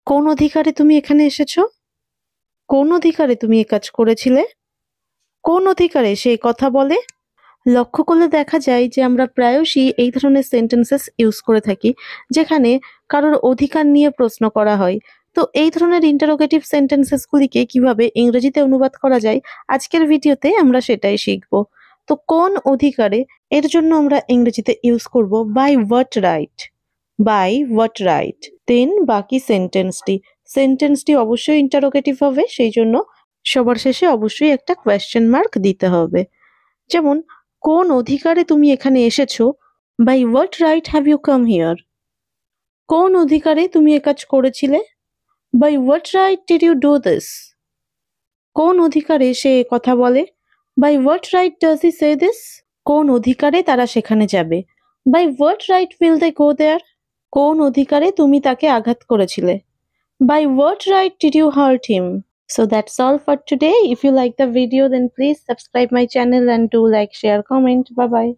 কোন অধিকারে তুমি এখানে এসেছো? কোন অধিকারে তুমি এ কাজ করেছিলে? কোন অধিকারে সে কথা বলে? লক্ষ্য করলে দেখা যায় যে আমরা প্রায়শই এই ধরনের সেন্টেন্সেস ইউজ করে থাকি যেখানে কারোর অধিকার নিয়ে প্রশ্ন করা হয়। তো এই ধরনের ইন্টারোগেটিভ সেন্টেন্সেস গুলিকে কিভাবে ইংরেজিতে অনুবাদ করা যায় আজকের ভিডিওতে আমরা সেটাই শিখব। তো কোন অধিকারে এর জন্য আমরা ইংরেজিতে ইউজ করব by what right. By what right. Then বাকি সেন্টেন্সটি অবশ্যই ইন্টারোগেটিভ হবে, সেই জন্য সবার শেষে অবশ্যই একটা কোয়েশ্চেন মার্ক দিতে হবে। যেমন কোন অধিকারে তুমি এখানে এসেছো? By what right have you come here? কোন অধিকারে তুমি এ কাজ করেছিলে? By what right did you do this? কোন অধিকারে সে এ কথা বলে? By what right does he say this? কোন অধিকারে তারা সেখানে যাবে? By what right will they go there? কোন অধিকারে তুমি তাকে আঘাত করেছিলে? By what right did you hurt him? So that's all for today. If you like the video, then please subscribe my channel and do like, share, comment. Bye bye.